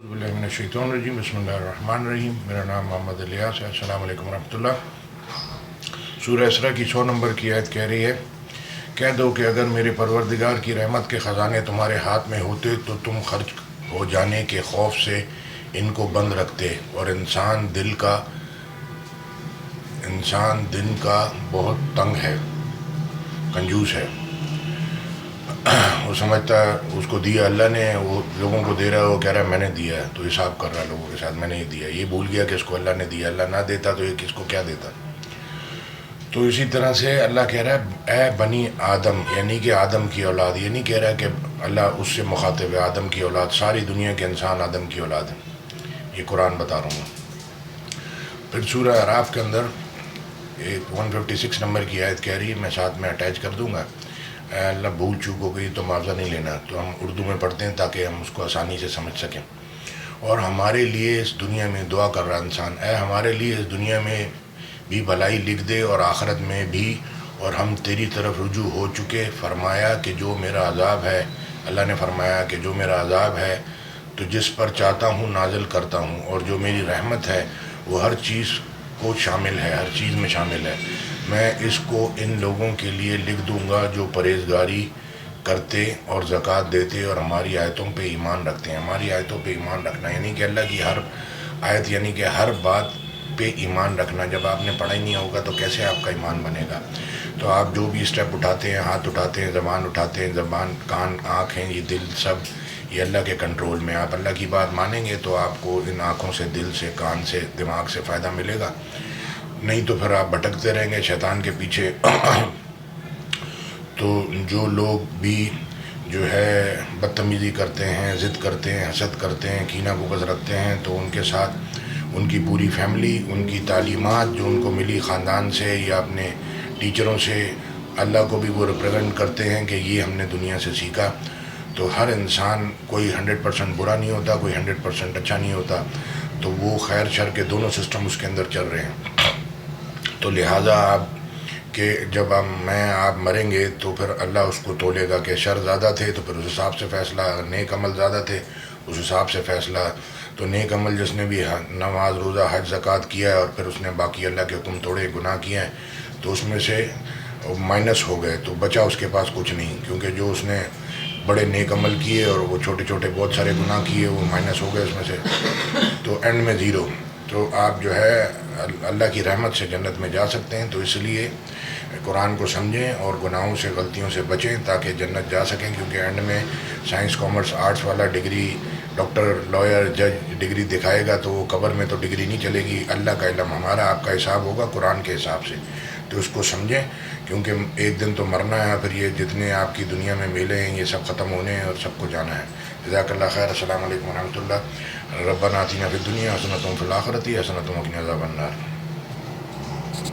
باللہ من الشیطان الرجیم، بسم اللہ الرحمن الرحیم۔ میرا نام محمد الیاس ہے۔ السلام علیکم ورحمۃ اللہ۔ سورہ اسراء کی 100 نمبر کی آیت کہہ رہی ہے، کہہ دو کہ اگر میرے پروردگار کی رحمت کے خزانے تمہارے ہاتھ میں ہوتے تو تم خرچ ہو جانے کے خوف سے ان کو بند رکھتے، اور انسان دن کا بہت تنگ ہے، کنجوس ہے۔ وہ سمجھتا ہے اس کو دیا اللہ نے، وہ لوگوں کو دے رہا ہے، وہ کہہ رہا ہے میں نے دیا ہے، تو حساب کر رہا ہے لوگوں کے ساتھ، میں نے یہ دیا۔ یہ بھول گیا کہ اس کو اللہ نے دیا، اللہ نہ دیتا تو یہ کس کو کیا دیتا۔ تو اسی طرح سے اللہ کہہ رہا ہے اے بنی آدم، یعنی کہ آدم کی اولاد۔ یہ نہیں کہہ رہا کہ اللہ اس سے مخاطب ہے، آدم کی اولاد، ساری دنیا کے انسان آدم کی اولاد ہیں۔ یہ قرآن بتا رہا ہوں۔ پھر سورہ اعراف کے اندر 156 نمبر کی آیت کہہ رہی ہے، میں ساتھ میں اٹیچ کر دوں گا۔ اے اللہ بھول چوک ہو گئی تو معاوضہ نہیں لینا، تو ہم اردو میں پڑھتے ہیں تاکہ ہم اس کو آسانی سے سمجھ سکیں۔ اور ہمارے لیے اس دنیا میں دعا کر رہا انسان، اے ہمارے لیے اس دنیا میں بھی بھلائی لکھ دے اور آخرت میں بھی، اور ہم تیری طرف رجوع ہو چکے۔ فرمایا کہ جو میرا عذاب ہے، اللہ نے فرمایا کہ جو میرا عذاب ہے تو جس پر چاہتا ہوں نازل کرتا ہوں، اور جو میری رحمت ہے وہ ہر چیز کو شامل ہے، ہر چیز میں شامل ہے۔ میں اس کو ان لوگوں کے لیے لکھ دوں گا جو پرہیزگاری کرتے اور زکوٰۃ دیتے اور ہماری آیتوں پہ ایمان رکھتے ہیں۔ ہماری آیتوں پہ ایمان رکھنا یعنی کہ اللہ کی ہر آیت، یعنی کہ ہر بات پہ ایمان رکھنا۔ جب آپ نے پڑھا ہی نہیں ہوگا تو کیسے آپ کا ایمان بنے گا؟ تو آپ جو بھی اسٹیپ اٹھاتے ہیں، ہاتھ اٹھاتے ہیں، زبان اٹھاتے ہیں، زبان، کان، آنکھیں، یہ دل، سب یہ اللہ کے کنٹرول میں۔ آپ اللہ کی بات مانیں گے تو آپ کو ان آنکھوں سے، دل سے، کان سے، دماغ سے فائدہ ملے گا، نہیں تو پھر آپ بھٹکتے رہیں گے شیطان کے پیچھے۔ تو جو لوگ بھی جو ہے بدتمیزی کرتے ہیں، ضد کرتے ہیں، حسد کرتے ہیں، کینہ بغض رکھتے ہیں، تو ان کے ساتھ ان کی پوری فیملی، ان کی تعلیمات جو ان کو ملی خاندان سے یا اپنے ٹیچروں سے، اللہ کو بھی وہ ریپرزینٹ کرتے ہیں کہ یہ ہم نے دنیا سے سیکھا۔ تو ہر انسان کوئی 100% برا نہیں ہوتا، کوئی 100% اچھا نہیں ہوتا، تو وہ خیر شر کے دونوں سسٹم اس کے اندر چل رہے ہیں۔ تو لہٰذا آپ کہ جب آپ مریں گے تو پھر اللہ اس کو تولے گا کہ شر زیادہ تھے تو پھر اس حساب سے فیصلہ، نیک عمل زیادہ تھے اس حساب سے فیصلہ۔ تو نیک عمل جس نے بھی نماز، روزہ، حج، زکوٰۃ کیا ہے اور پھر اس نے باقی اللہ کے حکم توڑے، گناہ کیے ہیں، تو اس میں سے مائنس ہو گئے، تو بچا اس کے پاس کچھ نہیں، کیونکہ جو اس نے بڑے نیک عمل کیے اور وہ چھوٹے چھوٹے بہت سارے گناہ کیے وہ مائنس ہو گئے اس میں سے، تو اینڈ میں زیرو۔ تو آپ جو ہے اللہ کی رحمت سے جنت میں جا سکتے ہیں۔ تو اس لیے قرآن کو سمجھیں اور گناہوں سے، غلطیوں سے بچیں تاکہ جنت جا سکیں، کیونکہ اینڈ میں سائنس، کامرس، آرٹس والا ڈگری، ڈاکٹر، لائر، جج ڈگری دکھائے گا تو وہ قبر میں تو ڈگری نہیں چلے گی۔ اللہ کا علم، ہمارا آپ کا حساب ہوگا قرآن کے حساب سے۔ تو اس کو سمجھیں، کیونکہ ایک دن تو مرنا ہے، پھر یہ جتنے آپ کی دنیا میں میلے ہیں یہ سب ختم ہونے ہیں اور سب کو جانا ہے۔ جزاک اللہ خیر۔ السلام علیکم ورحمۃ اللہ۔ ربنا آتنا فی الدنیا حسنۃ وفی الآخرۃ حسنۃ وقنا عذاب النار۔